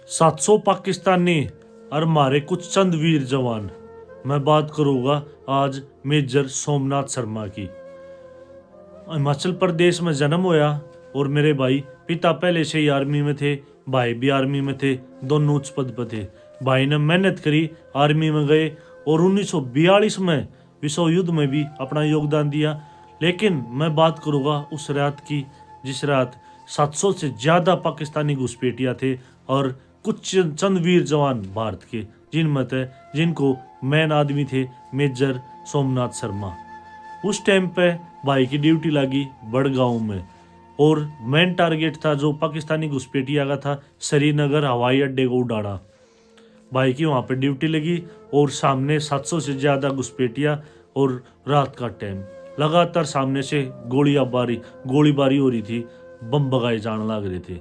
700 पाकिस्तानी और हमारे कुछ चंद वीर जवान। मैं बात करूँगा आज मेजर सोमनाथ शर्मा की। हिमाचल प्रदेश में जन्म होया और मेरे भाई पिता पहले से ही आर्मी में थे, भाई भी आर्मी में थे, दोनों उच्च पद पर थे। भाई ने मेहनत करी, आर्मी में गए और 1942 में विश्व युद्ध में भी अपना योगदान दिया। लेकिन मैं बात करूँगा उस रात की जिस रात 700 से ज़्यादा पाकिस्तानी घुसपैठिया थे और कुछ चंद वीर जवान भारत के जिनको मैन आदमी थे मेजर सोमनाथ शर्मा। उस टाइम पे भाई की ड्यूटी लगी बड़गांव में और मेन टारगेट था जो पाकिस्तानी घुसपैठिया का था श्रीनगर हवाई अड्डे को उड़ाना। भाई की वहाँ पे ड्यूटी लगी और सामने 700 से ज़्यादा घुसपैठिया और रात का टाइम लगातार सामने से गोलीबारी हो रही थी, बम बगाए जाने लग रहे थे।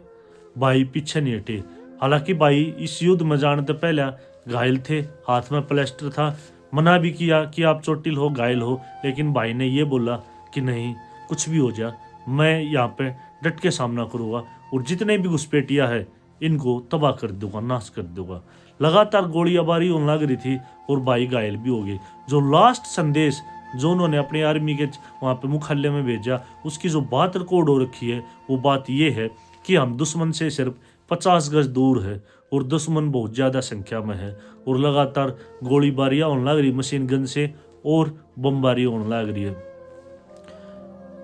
भाई पीछे नहीं हटे। हालांकि भाई इस युद्ध में जाने से पहले घायल थे, हाथ में प्लास्टर था। मना भी किया कि आप चोटिल हो, घायल हो, लेकिन भाई ने ये बोला कि नहीं, कुछ भी हो जाए मैं यहाँ पे डट के सामना करूँगा और जितने भी घुसपैठिया है इनको तबाह कर दूंगा, नाश कर दूंगा। लगातार गोलीबारी होने लग रही थी और भाई घायल भी हो गए। जो लास्ट संदेश जो उन्होंने अपने आर्मी के वहाँ पे मुख्यालय में भेजा, उसकी जो बात रिकॉर्ड हो रखी है वो बात ये है कि हम दुश्मन से सिर्फ 50 गज दूर है और दुश्मन बहुत ज़्यादा संख्या में है और लगातार गोलीबारियाँ होने लग रही मशीन गन से और बमबारी होने लग रही है।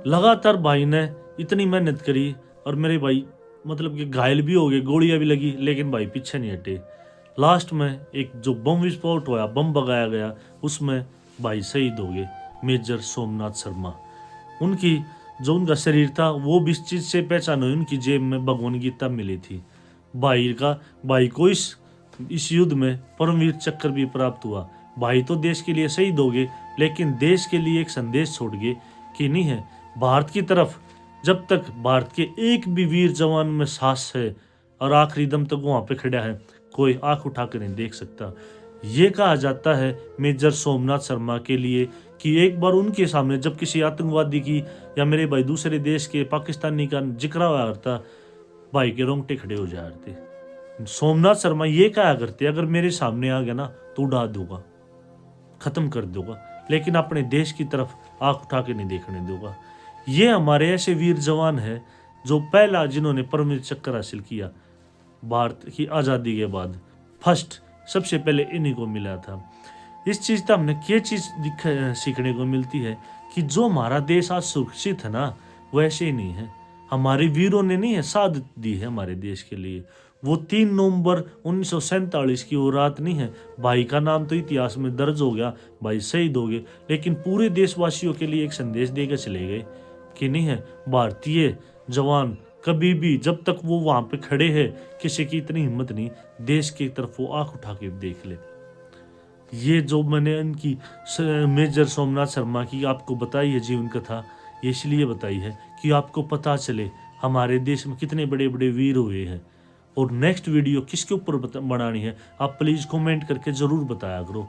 लगातार भाई ने इतनी मेहनत करी और मेरे भाई मतलब कि घायल भी हो गए, गोलियां भी लगी, लेकिन भाई पीछे नहीं हटे। लास्ट में एक जो बम विस्फोट हुआ, बम बगाया गया, उसमें भाई शहीद हो गए मेजर सोमनाथ शर्मा। उनकी जो उनका शरीर था वो भी इस चीज़ से पहचान हुई, उनकी जेब में भगवान गीता मिली थी। भाई को इस युद्ध में परमवीर चक्र भी प्राप्त हुआ। भाई तो देश के लिए शहीद हो गए, लेकिन देश के लिए एक संदेश छोड़ गए कि नहीं है, भारत की तरफ जब तक भारत के एक भी वीर जवान में सांस है और आखिरी दम तक वहाँ पे खड़ा है, कोई आंख उठा कर नहीं देख सकता। ये कहा जाता है मेजर सोमनाथ शर्मा के लिए कि एक बार उनके सामने जब किसी आतंकवादी की या मेरे भाई दूसरे देश के पाकिस्तानी का जिक्र हुआ करता, भाई के रोंगटे खड़े हो जाते। सोमनाथ शर्मा ये कहा करते, अगर मेरे सामने आ गया ना तो उड़ा दूंगा, खत्म कर दूंगा, लेकिन अपने देश की तरफ आंख उठा के नहीं देखने दूंगा। ये हमारे ऐसे वीर जवान हैं जो पहला जिन्होंने परमवीर चक्र हासिल किया भारत की आज़ादी के बाद। फर्स्ट सबसे पहले इन्हीं को मिला था। इस चीज़ का हमने क्या चीज़ सीखने को मिलती है कि जो हमारा देश आज सुरक्षित है ना, वैसे ही नहीं है। हमारे वीरों ने नहीं है शहादत दी है हमारे देश के लिए। वो 3 नवंबर 1947 की वो रात नहीं है, भाई का नाम तो इतिहास में दर्ज हो गया, भाई शहीद हो गए, लेकिन पूरे देशवासियों के लिए एक संदेश देकर चले गए कि नहीं है, भारतीय जवान कभी भी जब तक वो वहाँ पे खड़े हैं, किसी की इतनी हिम्मत नहीं देश की तरफ वो आंख उठा के देख ले। ये जो मैंने इनकी मेजर सोमनाथ शर्मा की आपको बताई है जीवन कथा, ये इसलिए बताई है कि आपको पता चले हमारे देश में कितने बड़े बड़े वीर हुए हैं। और नेक्स्ट वीडियो किसके ऊपर बनानी है आप प्लीज़ कमेंट करके ज़रूर बताया करो।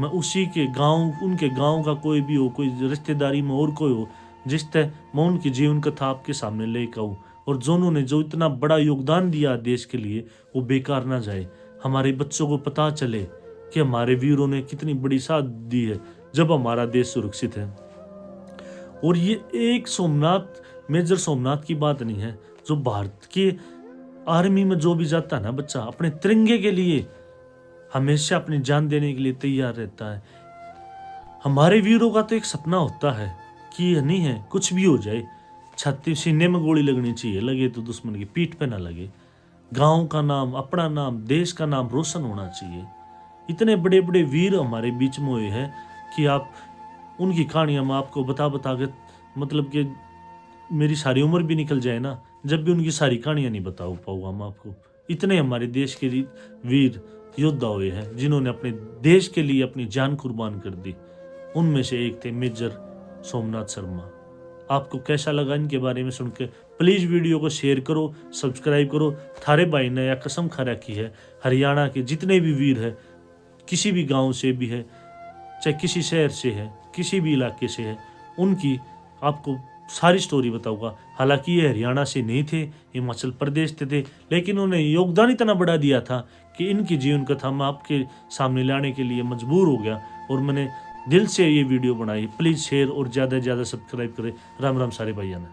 मैं उसी के गांव, उनके गांव का कोई भी हो, कोई रिश्तेदारी में और कोई हो, जिस तरह मैं उनकी जीवन कथा आपके सामने लेकर आऊँ और जो उन्होंने जो इतना बड़ा योगदान दिया देश के लिए वो बेकार ना जाए। हमारे बच्चों को पता चले कि हमारे वीरों ने कितनी बड़ी साथ दी है जब हमारा देश सुरक्षित है। और ये एक मेजर सोमनाथ की बात नहीं है, जो भारत के आर्मी में जो भी जाता है ना बच्चा, अपने तिरंगे के लिए हमेशा अपनी जान देने के लिए तैयार रहता है। हमारे वीरों का तो एक सपना होता है कि नहीं है, कुछ भी हो जाए, छाती सीने में गोली लगनी चाहिए, लगे तो दुश्मन की पीठ पे ना लगे, गांव का नाम, अपना नाम, देश का नाम रोशन होना चाहिए। इतने बड़े बड़े वीर हमारे बीच में हुए हैं कि आप उनकी कहानियाँ मैं आपको बता के मतलब कि मेरी सारी उम्र भी निकल जाए ना, जब भी उनकी सारी कहानियाँ नहीं बता पाऊंगा मैं आपको। इतने हमारे देश के वीर योद्धा हुए हैं जिन्होंने अपने देश के लिए अपनी जान कुर्बान कर दी। उनमें से एक थे मेजर सोमनाथ शर्मा। आपको कैसा लगा इनके बारे में सुन के? प्लीज़ वीडियो को शेयर करो, सब्सक्राइब करो। थारे भाई ने या कसम खा रखी है, हरियाणा के जितने भी वीर हैं, किसी भी गांव से भी है, चाहे किसी शहर से है, किसी भी इलाके से है, उनकी आपको सारी स्टोरी बताऊंगा। हालांकि ये हरियाणा से नहीं थे, हिमाचल प्रदेश से थे, लेकिन उन्होंने योगदान इतना बड़ा दिया था कि इनकी जीवन कथा मैं आपके सामने लाने के लिए मजबूर हो गया और मैंने दिल से ये वीडियो बनाई। प्लीज़ शेयर और ज़्यादा से ज़्यादा सब्सक्राइब करें। राम राम सारे भाइयों ने।